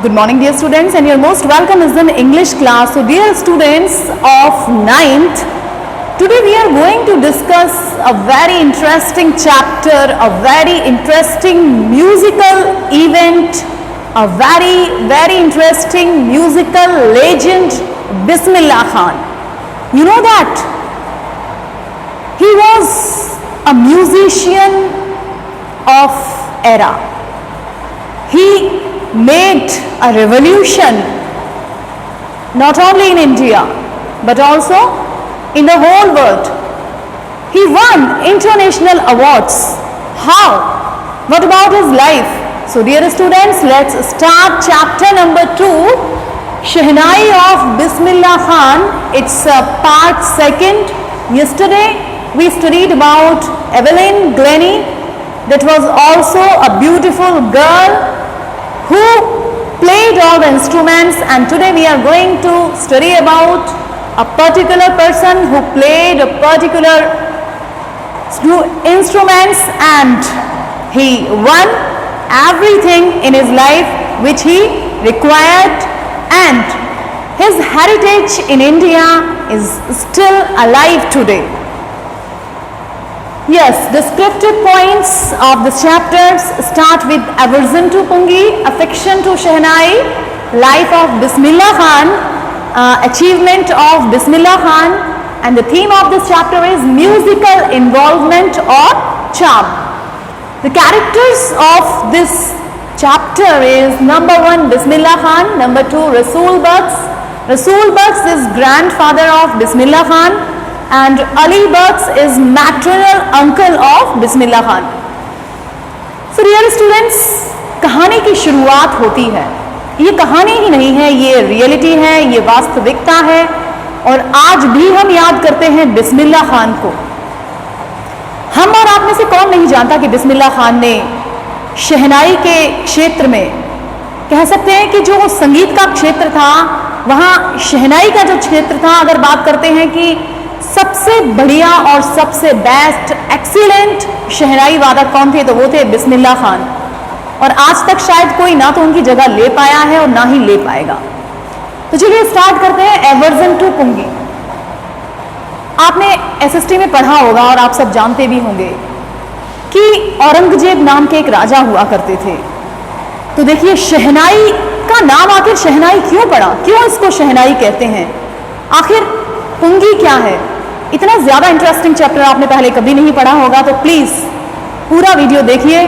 Good morning dear students, and you're most welcome is in English class. So dear students of 9th, today we are going to discuss a very interesting chapter, a very interesting musical event, a very interesting musical legend, Bismillah Khan. You know that he was a musician of era. He made a revolution not only in India but also in the whole world. He won international awards. How? What about his life? So dear students, let's start chapter number 2, Shehnai of Bismillah Khan. It's part 2nd. Yesterday we studied about Evelyn Glennie. That was also a beautiful girl who played all the instruments, and today we are going to study about a particular person who played a particular instruments, and he won everything in his life which he required, and his heritage in India is still alive today. Yes, descriptive points of the chapters start with aversion to Pungi, affection to Shehnai, life of Bismillah Khan, achievement of Bismillah Khan, and the theme of this chapter is musical involvement or charm. The characters of this chapter is number 1 Bismillah Khan, number 2 Rasool Bugs. Rasool Bugs is grandfather of Bismillah Khan, and Ali Bugs is maternal uncle of Bismillah Khan. So dear students, कहानी की शुरुआत होती है. ये कहानी ही नहीं है, ये रियलिटी है, ये वास्तविकता है, और आज भी हम याद करते हैं बिस्मिल्लाह खान को. हम और आप में से कौन नहीं जानता कि बिस्मिल्लाह खान ने शहनाई के क्षेत्र में, कह सकते हैं कि जो संगीत का क्षेत्र था, वहाँ शहनाई का जो क्षेत्र था, अगर बात करते हैं कि सबसे बढ़िया और सबसे बेस्ट एक्सीलेंट शहनाई वादक कौन थे, तो वो थे बिस्मिल्लाह खान. और आज तक शायद कोई ना तो उनकी जगह ले पाया है और ना ही ले पाएगा. तो चलिए स्टार्ट करते हैं. एवर्जन टू पुंगी. आपने एसएसटी में पढ़ा होगा और आप सब जानते भी होंगे कि औरंगजेब नाम के एक राजा हुआ करते थे. तो देखिए शहनाई का नाम आखिर शहनाई क्यों पड़ा, क्यों इसको शहनाई कहते हैं, आखिर पुंगी क्या है. इतना ज़्यादा इंटरेस्टिंग चैप्टर आपने पहले कभी नहीं पढ़ा होगा, तो प्लीज़ पूरा वीडियो देखिए,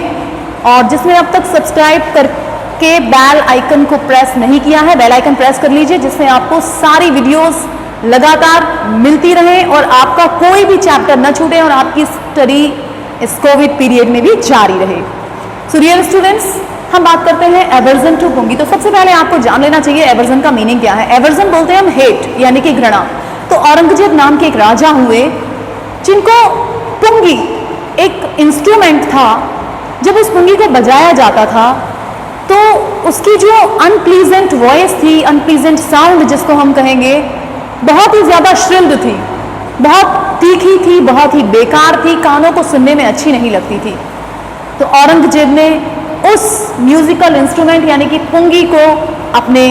और जिसने अब तक सब्सक्राइब करके बेल आइकन को प्रेस नहीं किया है, बेल आइकन प्रेस कर लीजिए, जिससे आपको सारी वीडियोस लगातार मिलती रहे और आपका कोई भी चैप्टर न छूटे और आपकी स्टडी इस कोविड पीरियड में भी जारी रहे. सो डियर स्टूडेंट्स, हम बात करते हैं एवर्जन टू पुंगी. तो सबसे पहले आपको जान लेना चाहिए एवर्जन का मीनिंग क्या है. एवर्जन बोलते हैं हम हेट, यानी कि घृणा. तो औरंगजेब नाम के एक राजा हुए जिनको पुंगी एक इंस्ट्रूमेंट था. जब उस पुंगी को बजाया जाता था तो उसकी जो अनप्लीजेंट वॉइस थी, अनप्लीजेंट साउंड जिसको हम कहेंगे, बहुत ही ज़्यादा श्रिल्ड थी, बहुत तीखी थी, बहुत ही बेकार थी, कानों को सुनने में अच्छी नहीं लगती थी. तो औरंगजेब ने उस म्यूजिकल इंस्ट्रूमेंट यानी कि पुंगी को अपने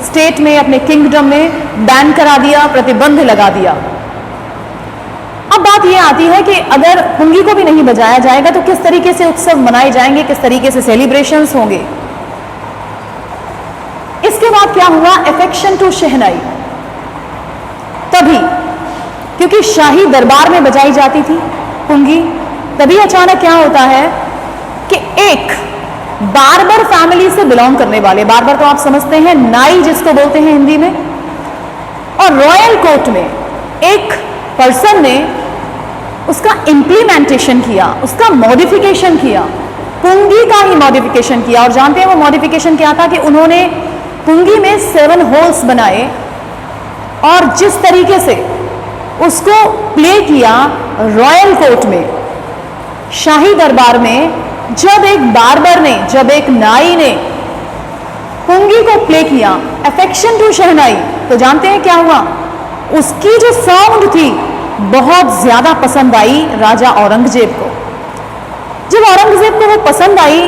स्टेट में, अपने किंगडम में बैन करा दिया, प्रतिबंध लगा दिया. अब बात यह आती है कि अगर पुंगी को भी नहीं बजाया जाएगा तो किस तरीके से उत्सव मनाए जाएंगे, किस तरीके से सेलिब्रेशंस होंगे. इसके बाद क्या हुआ, अफेक्शन टू शहनाई. तभी, क्योंकि शाही दरबार में बजाई जाती थी पुंगी, तभी अचानक क्या होता है कि एक बार्बर फैमिली से बिलोंग करने वाले, बार्बर तो आप समझते हैं, नाई जिसको बोलते हैं हिंदी में, और रॉयल कोर्ट में एक पर्सन ने उसका इम्प्लीमेंटेशन किया, उसका मॉडिफिकेशन किया, पुंगी का ही मॉडिफिकेशन किया. और जानते हैं वो मॉडिफिकेशन क्या था कि उन्होंने पुंगी में 7 होल्स बनाए, और जिस तरीके से उसको प्ले किया रॉयल कोर्ट में, शाही दरबार में, जब एक बार्बर ने, जब एक नाई ने पुंगी को प्ले किया, अफेक्शन टू शहनाई, तो जानते हैं क्या हुआ, उसकी जो साउंड थी बहुत ज़्यादा पसंद आई राजा औरंगजेब को. जब औरंगजेब को वो पसंद आई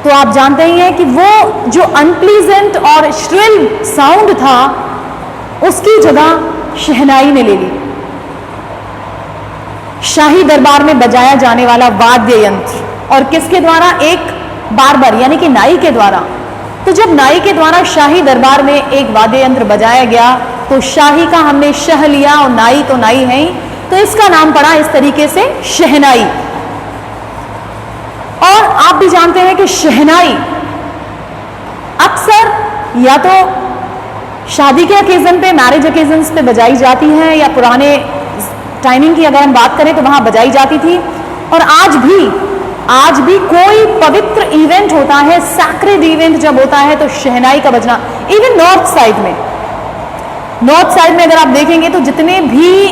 तो आप जानते ही हैं कि वो जो अनप्लीजेंट और श्रिल साउंड था उसकी जगह शहनाई ने ले ली। शाही दरबार में बजाया जाने वाला वाद्य यंत्र, और किसके द्वारा? एक बार्बर यानी कि नाई के द्वारा। तो जब नाई के द्वारा शाही दरबार में एक वाद्य यंत्र बजाया गया तो शाही का हमने शह लिया और नाई तो नाई है ही, तो इसका नाम पड़ा इस तरीके से शहनाई। और आप भी जानते हैं कि शहनाई अक्सर या तो शादी के ओकेजन पे, मैरिज ओकेजन्स पे बजाई जाती है, या पुराने टाइमिंग की अगर हम बात करें तो वहां बजाई जाती थी। और आज भी कोई पवित्र इवेंट होता है, सैक्रेड इवेंट जब होता है तो शहनाई का बजना, इवन नॉर्थ साइड में अगर आप देखेंगे तो जितने भी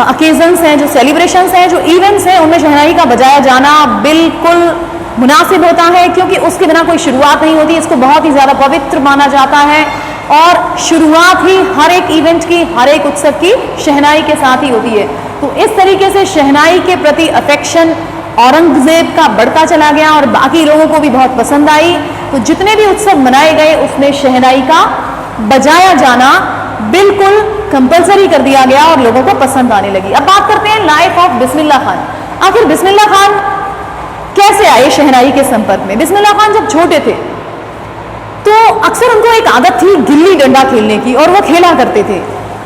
ओकेजन्स हैं, जो सेलिब्रेशंस हैं, जो इवेंट्स हैं, उनमें शहनाई का बजाया जाना बिल्कुल मुनासिब होता है, क्योंकि उसके बिना कोई शुरुआत नहीं होती। इसको बहुत ही ज्यादा पवित्र माना जाता है और शुरुआत ही हर एक इवेंट की, हर एक उत्सव की शहनाई के साथ ही होती है। तो इस तरीके से शहनाई के प्रति अफेक्शन औरंगजेब का बढ़ता चला गया और बाकी लोगों को भी बहुत पसंद आई। तो जितने भी उत्सव मनाए गए उसमें शहनाई का बजाया जाना बिल्कुल कंपलसरी कर दिया गया और लोगों को पसंद आने लगी। अब बात करते हैं लाइफ ऑफ बिस्मिल्लाह खान। आखिर बिस्मिल्लाह खान कैसे आए शहनाई के संपर्क में? बिस्मिल्लाह खान जब छोटे थे तो अक्सर उनको एक आदत थी गिल्ली डंडा खेलने की, और वो खेला करते थे।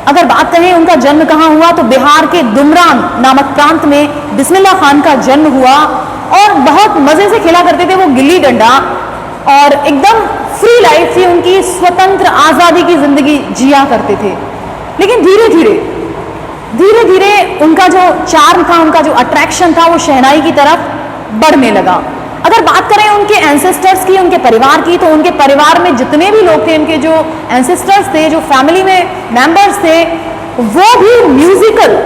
अगर बात करें उनका जन्म कहाँ हुआ तो बिहार के दुमरान नामक प्रांत में बिस्मिल्लाह खान का जन्म हुआ, और बहुत मजे से खेला करते थे वो गिल्ली डंडा, और एकदम फ्री लाइफ थी उनकी, स्वतंत्र आजादी की जिंदगी जिया करते थे। लेकिन धीरे धीरे उनका जो चार्म था, उनका जो अट्रैक्शन था, वो शहनाई की तरफ बढ़ने लगा। अगर बात करें उनके एंसेस्टर्स की, उनके परिवार की, तो उनके परिवार में जितने भी लोग थे, उनके जो एंसेस्टर्स थे, जो फैमिली में मेंबर्स थे, वो भी म्यूजिकल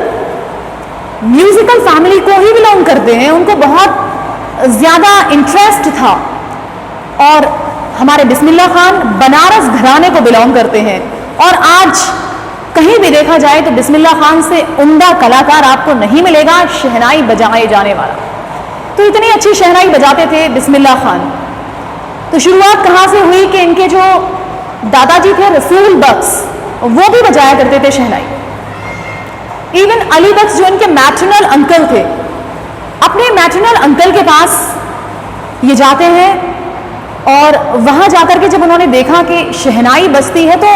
फैमिली को ही बिलोंग करते हैं। उनको बहुत ज्यादा इंटरेस्ट था। और हमारे बिस्मिल्लाह खान बनारस घराने को बिलोंग करते हैं, और आज कहीं भी देखा जाए तो बिस्मिल्लाह खान से उम्दा कलाकार आपको नहीं मिलेगा शहनाई बजाए जाने वाला। तो इतनी अच्छी शहनाई बजाते थे बिस्मिल्लाह खान। तो शुरुआत कहाँ से हुई कि इनके जो दादाजी थे रसूल बख्श, वो भी बजाया करते थे शहनाई। इवन अली बख्श जो इनके मैटरनल अंकल थे, अपने मैटरनल अंकल के पास ये जाते हैं, और वहां जाकर के जब उन्होंने देखा कि शहनाई बजती है तो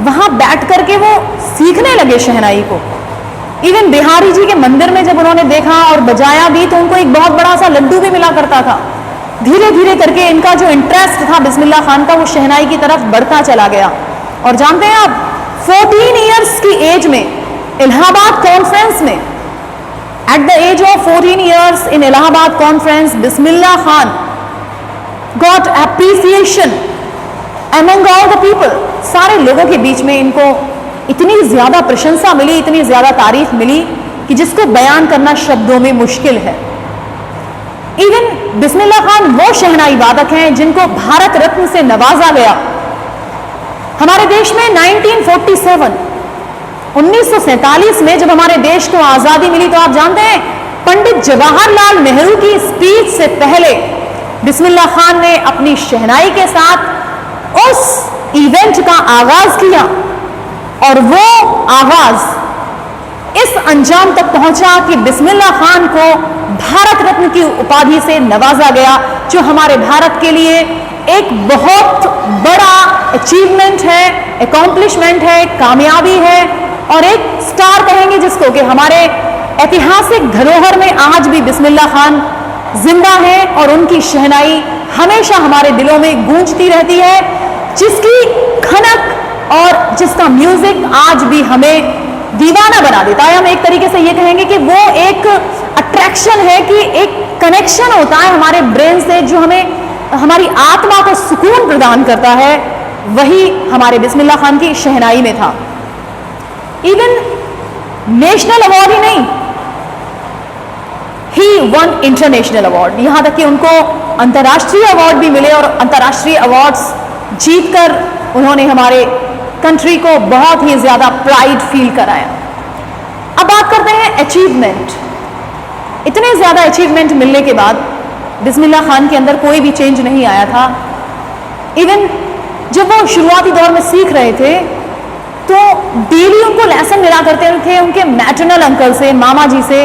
वहां बैठ करके वो सीखने लगे शहनाई को। इवन बिहारी जी के मंदिर में जब उन्होंने देखा और बजाया भी तो उनको एक बहुत बड़ा सा लड्डू भी मिला करता था। धीरे धीरे करके इनका जो इंटरेस्ट था बिस्मिल्लाह खान का, वो शहनाई की तरफ बढ़ता चला गया। और जानते हैं आप, 14 ईयर्स की एज में इलाहाबाद कॉन्फ्रेंस में, at the age of 14 years in Allahabad conference, Bismillah Khan got appreciation among all the people. सारे लोगों के बीच में इनको इतनी ज्यादा प्रशंसा मिली, इतनी ज्यादा तारीफ मिली कि जिसको बयान करना शब्दों में मुश्किल है। इवन बिस्मिल्लाह खान वो शहनाई वादक हैं जिनको भारत रत्न से नवाजा गया। हमारे देश में 1947 में जब हमारे देश को आजादी मिली तो आप जानते हैं पंडित जवाहरलाल नेहरू की स्पीच से पहले बिस्मिल्लाह खान ने अपनी शहनाई के साथ उस इवेंट का आगाज किया, और वो आगाज इस अंजाम तक पहुंचा कि बिस्मिल्लाह खान को भारत रत्न की उपाधि से नवाजा गया, जो हमारे भारत के लिए एक बहुत बड़ा अचीवमेंट है, अकॉम्प्लिशमेंट है, कामयाबी है, और एक स्टार कहेंगे जिसको, कि हमारे ऐतिहासिक धरोहर में आज भी बिस्मिल्लाह खान जिंदा है और उनकी शहनाई हमेशा हमारे दिलों में गूंजती रहती है, जिसकी खनक और जिसका म्यूजिक आज भी हमें दीवाना बना देता है। हम एक तरीके से ये कहेंगे कि वो एक अट्रैक्शन है, कि एक कनेक्शन होता है हमारे ब्रेन से जो हमें हमारी आत्मा को सुकून प्रदान करता है, वही हमारे बिस्मिल्लाह खान की शहनाई में था। इवन नेशनल अवार्ड ही नहीं, ही वन इंटरनेशनल अवार्ड, यहां तक कि उनको अंतर्राष्ट्रीय अवार्ड भी मिले, और अंतर्राष्ट्रीय अवार्ड्स जीतकर उन्होंने हमारे कंट्री को बहुत ही ज्यादा प्राइड फील कराया। अब बात करते हैं अचीवमेंट। इतने ज्यादा अचीवमेंट मिलने के बाद बिस्मिल्लाह खान के अंदर कोई भी चेंज नहीं आया था। इवन जब वो शुरुआती दौर में सीख रहे थे तो डेली उनको लेसन मिला करते थे उनके मैटरनल अंकल से, मामा जी से,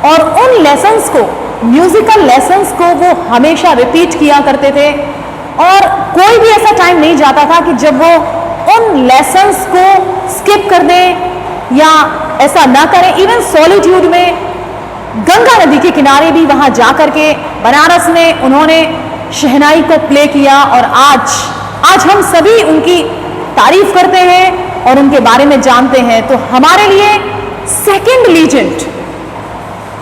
और उन लेसन्स को, म्यूजिकल लेसन्स को वो हमेशा रिपीट किया करते थे। और कोई भी ऐसा टाइम नहीं जाता था कि जब वो उन लेसन्स को स्किप कर दें या ऐसा ना करें। इवन सॉलिट्यूड में गंगा नदी के किनारे भी वहां जा करके बनारस में उन्होंने शहनाई को प्ले किया, और आज हम सभी उनकी तारीफ करते हैं और उनके बारे में जानते हैं। तो हमारे लिए सेकंड लीजेंड,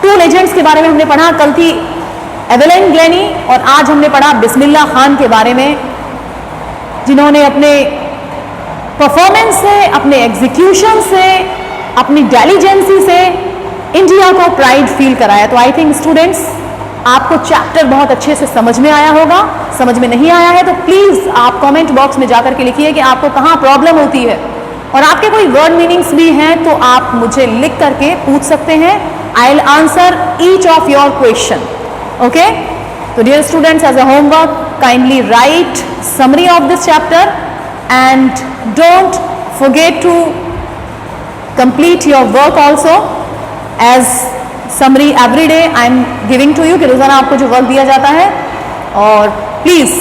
2 लेजेंड्स के बारे में हमने पढ़ा, कल थी एवेलिन ग्लेनी और आज हमने पढ़ा बिस्मिल्लाह खान के बारे में, जिन्होंने अपने परफॉर्मेंस से, अपने एग्जीक्यूशन से, अपनी इंटेलिजेंसी से इंडिया को प्राइड फील कराया। तो आई थिंक स्टूडेंट्स, आपको चैप्टर बहुत अच्छे से समझ में आया होगा। समझ में नहीं आया है तो प्लीज आप कमेंट बॉक्स में जाकर के लिखिए कि आपको कहाँ प्रॉब्लम होती है, और आपके कोई वर्ड मीनिंग्स भी हैं तो आप मुझे लिख करके पूछ सकते हैं। I will answer each of your question. Okay, तो dear students, as a homework kindly write summary of this chapter and don't forget to complete your work also as summary every day I am giving to you, कि रोजाना आपको जो work दिया जाता है। और please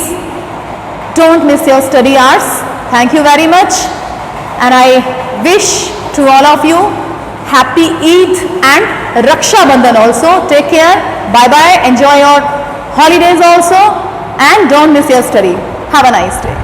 don't miss your study hours. Thank you very much and I wish to all of you happy Eid and Raksha Bandhan also. Take care, bye bye, enjoy your holidays also and don't miss your study. Have a nice day.